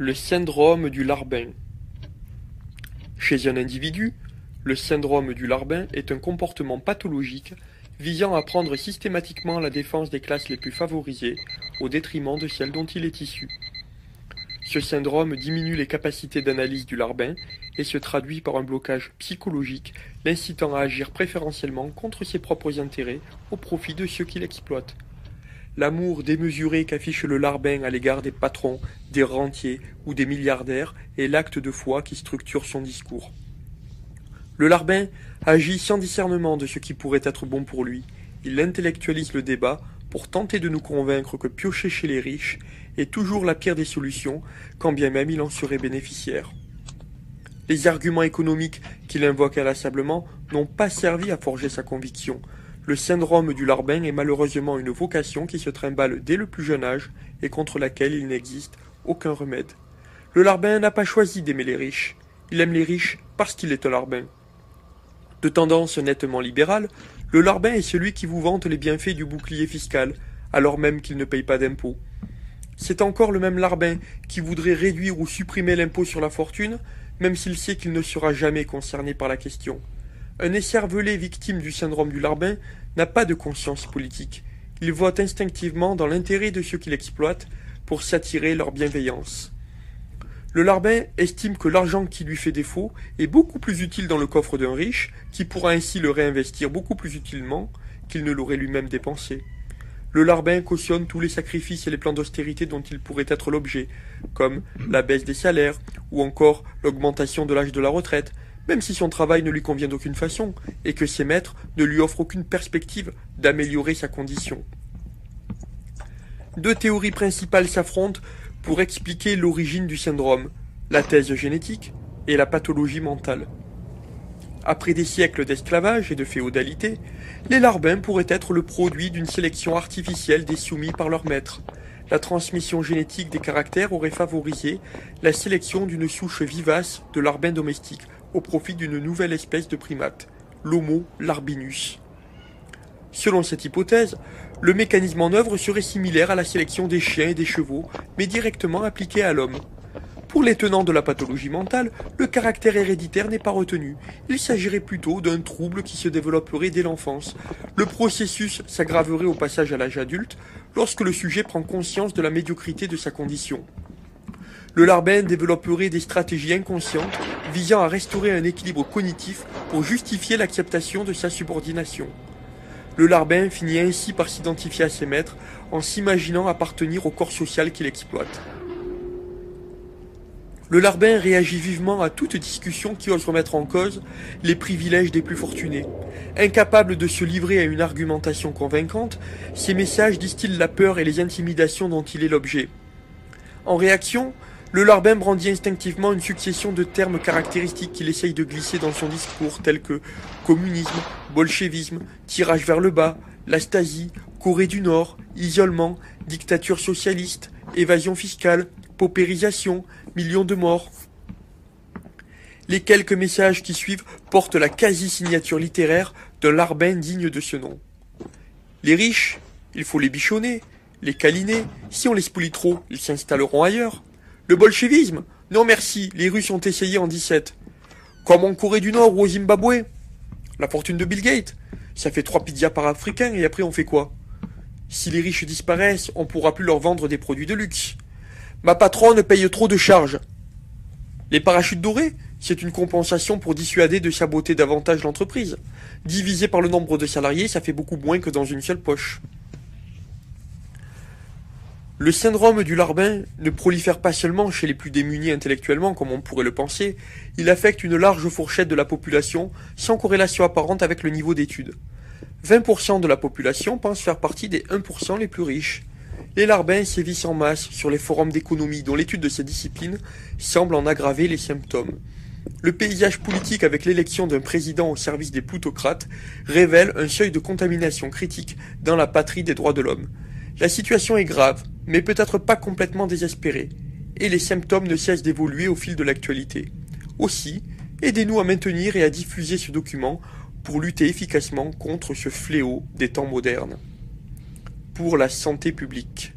Le syndrome du larbin. Chez un individu, le syndrome du larbin est un comportement pathologique visant à prendre systématiquement la défense des classes les plus favorisées au détriment de celles dont il est issu. Ce syndrome diminue les capacités d'analyse du larbin et se traduit par un blocage psychologique l'incitant à agir préférentiellement contre ses propres intérêts au profit de ceux qui l'exploitent. L'amour démesuré qu'affiche le larbin à l'égard des patrons, des rentiers ou des milliardaires est l'acte de foi qui structure son discours. Le larbin agit sans discernement de ce qui pourrait être bon pour lui. Il intellectualise le débat pour tenter de nous convaincre que piocher chez les riches est toujours la pire des solutions, quand bien même il en serait bénéficiaire. Les arguments économiques qu'il invoque inlassablement n'ont pas servi à forger sa conviction. Le syndrome du larbin est malheureusement une vocation qui se trimballe dès le plus jeune âge et contre laquelle il n'existe aucun remède. Le larbin n'a pas choisi d'aimer les riches. Il aime les riches parce qu'il est un larbin. De tendance nettement libérale, le larbin est celui qui vous vante les bienfaits du bouclier fiscal, alors même qu'il ne paye pas d'impôts. C'est encore le même larbin qui voudrait réduire ou supprimer l'impôt sur la fortune, même s'il sait qu'il ne sera jamais concerné par la question. Un écervelé victime du syndrome du larbin n'a pas de conscience politique. Il vote instinctivement dans l'intérêt de ceux qui l'exploitent pour s'attirer leur bienveillance. Le larbin estime que l'argent qui lui fait défaut est beaucoup plus utile dans le coffre d'un riche, qui pourra ainsi le réinvestir beaucoup plus utilement qu'il ne l'aurait lui-même dépensé. Le larbin cautionne tous les sacrifices et les plans d'austérité dont il pourrait être l'objet, comme la baisse des salaires ou encore l'augmentation de l'âge de la retraite, même si son travail ne lui convient d'aucune façon et que ses maîtres ne lui offrent aucune perspective d'améliorer sa condition. Deux théories principales s'affrontent pour expliquer l'origine du syndrome, la thèse génétique et la pathologie mentale. Après des siècles d'esclavage et de féodalité, les larbins pourraient être le produit d'une sélection artificielle des soumis par leurs maîtres. La transmission génétique des caractères aurait favorisé la sélection d'une souche vivace de larbins domestiques au profit d'une nouvelle espèce de primate, l'Homo larbinus. Selon cette hypothèse, le mécanisme en œuvre serait similaire à la sélection des chiens et des chevaux, mais directement appliqué à l'homme. Pour les tenants de la pathologie mentale, le caractère héréditaire n'est pas retenu. Il s'agirait plutôt d'un trouble qui se développerait dès l'enfance. Le processus s'aggraverait au passage à l'âge adulte, lorsque le sujet prend conscience de la médiocrité de sa condition. Le larbin développerait des stratégies inconscientes visant à restaurer un équilibre cognitif pour justifier l'acceptation de sa subordination. Le larbin finit ainsi par s'identifier à ses maîtres en s'imaginant appartenir au corps social qu'il exploite. Le larbin réagit vivement à toute discussion qui ose remettre en cause les privilèges des plus fortunés. Incapable de se livrer à une argumentation convaincante, ses messages distillent la peur et les intimidations dont il est l'objet. En réaction, le larbin brandit instinctivement une succession de termes caractéristiques qu'il essaye de glisser dans son discours, tels que communisme, bolchevisme, tirage vers le bas, la Stasi, Corée du Nord, isolement, dictature socialiste, évasion fiscale, paupérisation, millions de morts. Les quelques messages qui suivent portent la quasi-signature littéraire d'un larbin digne de ce nom. Les riches, il faut les bichonner, les câliner, si on les spolie trop, ils s'installeront ailleurs. Le bolchevisme? Non merci, les Russes ont essayé en 17. Comme en Corée du Nord ou au Zimbabwe. La fortune de Bill Gates? Ça fait 3 pizzas par africain et après on fait quoi? Si les riches disparaissent, on pourra plus leur vendre des produits de luxe. Ma patronne paye trop de charges. Les parachutes dorés? C'est une compensation pour dissuader de saboter davantage l'entreprise. Divisé par le nombre de salariés, ça fait beaucoup moins que dans une seule poche. Le syndrome du larbin ne prolifère pas seulement chez les plus démunis intellectuellement, comme on pourrait le penser, il affecte une large fourchette de la population, sans corrélation apparente avec le niveau d'études. 20% de la population pense faire partie des 1% les plus riches. Les larbins sévissent en masse sur les forums d'économie dont l'étude de ces disciplines semble en aggraver les symptômes. Le paysage politique avec l'élection d'un président au service des plutocrates révèle un seuil de contamination critique dans la patrie des droits de l'homme. La situation est grave, mais peut-être pas complètement désespérée, et les symptômes ne cessent d'évoluer au fil de l'actualité. Aussi, aidez-nous à maintenir et à diffuser ce document pour lutter efficacement contre ce fléau des temps modernes. Pour la santé publique.